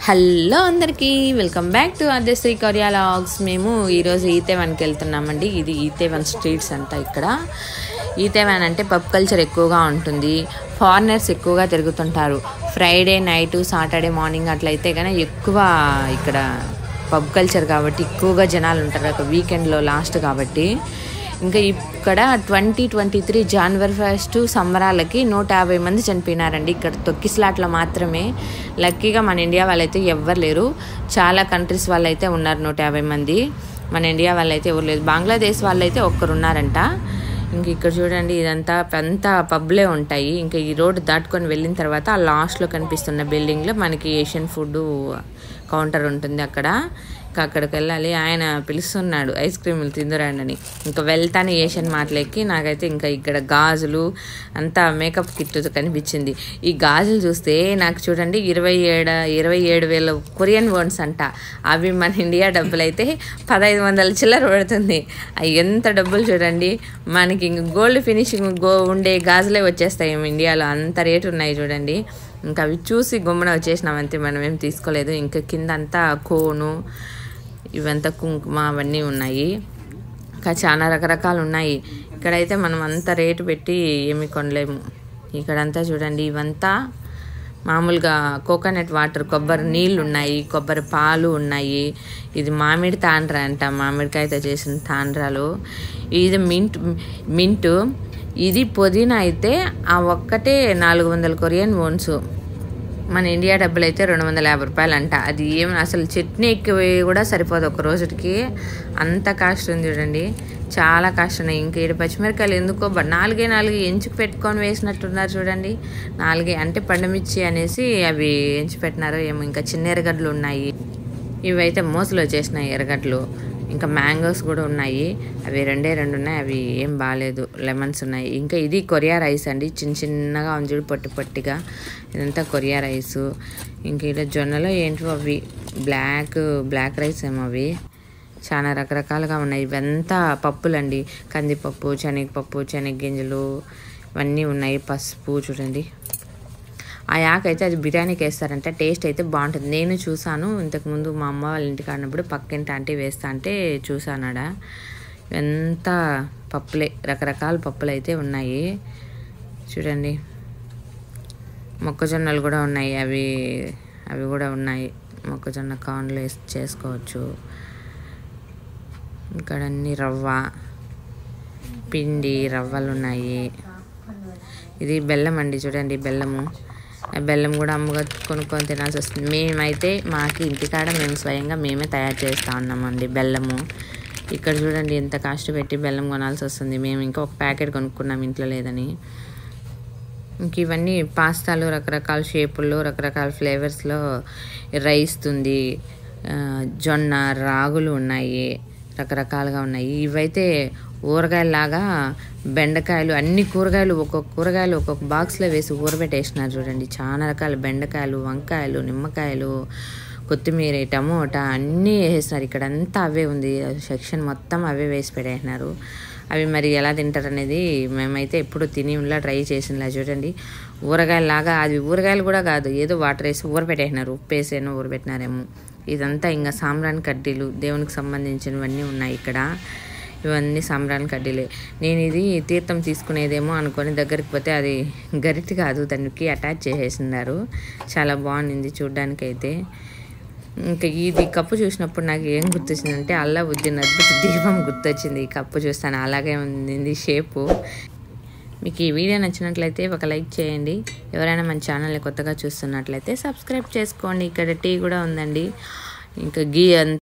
Hello అందరికీ welcome back to Aadyasri Korea logs. మేము ఈరోజు ఈతేవన్కి వెళ్తున్నామండి. ఇది ఈతేవన్ స్ట్రీట్స్ అంట. ఇక్కడ ఈతేవన్ అంటే పబ్ కల్చర్ ఎక్కువగా ఉంటుంది. ఫారినర్స్ ఎక్కువగా తిరుగుతుంటారు. ఫ్రైడే నైట్ సాటర్డే మార్నింగ్ అట్లయితే కానీ ఎక్కువ ఇక్కడ పబ్ కల్చర్ కాబట్టి ఎక్కువగా జనాలు ఉంటారు. ఒక వీకెండ్లో లాస్ట్ కాబట్టి. ఇంకా ఇక్కడ 2023 జనవరి 1 సంబరాలకి 150 మంది చనిపోయినారండి. ఇక్కడ తొక్కిస్లాట్లో మాత్రమే. లక్కీగా మన ఇండియా వాళ్ళైతే ఎవ్వరు లేరు. చాలా కంట్రీస్ వాళ్ళైతే ఉన్నారు 150 మంది. మన ఇండియా వాళ్ళైతే ఎవరు లేదు. బంగ్లాదేశ్ వాళ్ళైతే ఒక్కరు ఉన్నారంట. ఇంక ఇక్కడ చూడండి, ఇదంతా పెద్ద పబ్లే ఉంటాయి. ఇంకా ఈ రోడ్డు దాటుకొని వెళ్ళిన తర్వాత ఆ లాస్ట్లో కనిపిస్తున్న బిల్డింగ్లో మనకి ఏషియన్ ఫుడ్ కౌంటర్ ఉంటుంది. అక్కడికి వెళ్ళాలి. ఆయన పిలుస్తున్నాడు ఐస్ క్రీములు తిందురాండని. ఇంకా వెళ్తాను ఏషియన్ మాటలెక్కి. నాకైతే ఇంకా ఇక్కడ గాజులు అంతా మేకప్ కిట్ కనిపించింది. ఈ గాజులు చూస్తే నాకు చూడండి 27,000 కొరియన్ వన్స్ అంట. అవి మన ఇండియా డబ్బులు అయితే 1,500 చిల్లర పడుతుంది. అవి ఎంత డబ్బులు చూడండి. మనకి ఇంక గోల్డ్ ఫినిషింగ్ ఉండే గాజులే వచ్చేస్తాయి ఇండియాలో. అంత రేటు ఉన్నాయి చూడండి. ఇంకా అవి చూసి గుమ్మన వచ్చేసినామంతే, మనం ఏం తీసుకోలేదు. ఇంకా కింద అంతా కోను ఇవంతా కుంకుమ అవన్నీ ఉన్నాయి. ఇంకా చాలా రకరకాలు ఉన్నాయి. ఇక్కడైతే మనం అంత రేటు పెట్టి ఏమి కొనలేము. ఇక్కడంతా చూడండి, ఇవంతా మామూలుగా కోకోనట్ వాటర్, కొబ్బరి నీళ్ళు ఉన్నాయి, కొబ్బరి పాలు ఉన్నాయి. ఇది మామిడి తాండ్ర అంట, మామిడికాయతో చేసిన తాండ్రాలు. ఇది మింటు. ఇది పుదీనా అయితే ఆ ఒక్కటే 400 కొరియన్ వన్స్. మన ఇండియా డబ్బులు అయితే 250 రూపాయలు అంట. అది ఏమి అసలు చట్నీకి కూడా సరిపోదు ఒక రోజుకి. అంత కాస్ట్ ఉంది చూడండి, చాలా కాస్ట్ ఉన్నాయి. ఇంకా ఇక్కడ పచ్చిమిరకాయలు ఎందుకో 4 ఎంచుకు పెట్టుకొని వేసినట్టున్నారు చూడండి. 4 అంటే పండుమిర్చి అనేసి అవి ఎంచి పెట్టినారో ఏమో. ఇంకా చిన్న ఎర్రగడ్డలు ఉన్నాయి. ఇవైతే మోసలు వచ్చేసినాయి ఎర్రగడ్డలు. ఇంకా మ్యాంగోస్ కూడా ఉన్నాయి. అవి 2 ఉన్నాయి. అవి ఏం బాగాలేదు. లెమన్స్ ఉన్నాయి. ఇంకా ఇది కొరియా రైస్ అండి. చిన్నగా ఉంది చూడు, పొట్టిగా. ఇదంతా కొరియా రైసు. ఇంక ఇలా జొన్నలో ఏంటో అవి బ్లాక్ రైస్ ఏమో అవి. చాలా రకరకాలుగా ఉన్నాయి. ఇవంతా పప్పులండి. కందిపప్పు, శనగపప్పు, శనగగింజలు ఇవన్నీ ఉన్నాయి. పసుపు చూడండి. ఆ యాకైతే అది బిర్యానీకి వేస్తారంటే టేస్ట్ అయితే బాగుంటుంది. నేను చూసాను ఇంతకుముందు మా అమ్మ వాళ్ళ ఇంటికి ఆడినప్పుడు, పక్కింటి ఆంటీ వేస్తా అంటే చూసానాడ. ఎంత పప్పులే, రకరకాల పప్పులు అయితే ఉన్నాయి చూడండి. మొక్కజొన్నలు కూడా ఉన్నాయి. అవి కూడా ఉన్నాయి. మొక్కజొన్న కార్న్లు వేసి చేసుకోవచ్చు. ఇక్కడ అన్ని రవ్వ పిండి రవ్వలు ఉన్నాయి. ఇది బెల్లం అండి చూడండి, బెల్లం కూడా అమ్మగా కొనుక్కొని తినాల్సి వస్తుంది. మేమైతే మాకు ఇంటికాడ మేము స్వయంగా మేమే తయారు చేస్తూ ఉన్నామండి బెల్లము. ఇక్కడ చూడండి ఎంత కాస్ట్ పెట్టి బెల్లం కొనాల్సి వస్తుంది. మేము ఇంకా ఒక ప్యాకెట్ కొనుక్కున్నాం, ఇంట్లో లేదని. ఇంక ఇవన్నీ పాస్తాలు, రకరకాల షేపుల్లో, రకరకాల ఫ్లేవర్స్లో రైస్ ఉంది. జొన్న రాగులు ఉన్నాయి, రకరకాలుగా ఉన్నాయి. ఇవైతే ఊరగాయలాగా బెండకాయలు, అన్ని కూరగాయలు ఒక్కొక్క బాక్స్లో వేసి ఊరబెట్టేసినారు చూడండి. చాలా రకాల బెండకాయలు, వంకాయలు, నిమ్మకాయలు, కొత్తిమీర, టమోటా అన్నీ వేసేసినారు. ఇక్కడ అంతా అవే ఉంది. సెక్షన్ మొత్తం అవే వేసి పెట్టేసినారు. అవి మరి ఎలా తింటారు అనేది మేమైతే ఎప్పుడు తినిలా ట్రై చేసినలా చూడండి. ఊరగాయలాగా, అది ఊరగాయలు కూడా కాదు, ఏదో వాటర్ వేసి ఊరబెట్టేసినారు. ఉప్పు వేసేనో ఊరబెట్టినారేమో. ఇదంతా ఇంకా సాంబ్రాణి కడ్డీలు, దేవునికి సంబంధించినవన్నీ ఉన్నాయి ఇక్కడ. ఇవన్నీ సాంబ్రాణి కడ్డీలే. నేను ఇది తీర్థం తీసుకునేదేమో అనుకొని దగ్గరికి పోతే అది గరిటి కాదు, దానికి అటాచ్ చేసేసినారు. చాలా బాగుంది చూడ్డానికైతే. ఇంకా ఇది కప్పు చూసినప్పుడు నాకు ఏం గుర్తొచ్చిందంటే అల్లావుద్దీన్ అద్భుత దీపం గుర్తొచ్చింది. ఈ కప్పు చూస్తాను, అలాగే ఉంది షేపు. మీకు ఈ వీడియో నచ్చినట్లయితే ఒక లైక్ చేయండి. ఎవరైనా మన ఛానల్ని కొత్తగా చూస్తున్నట్లయితే సబ్స్క్రైబ్ చేసుకోండి. ఇక్కడ టీ కూడా ఉందండి. ఇంకా గీ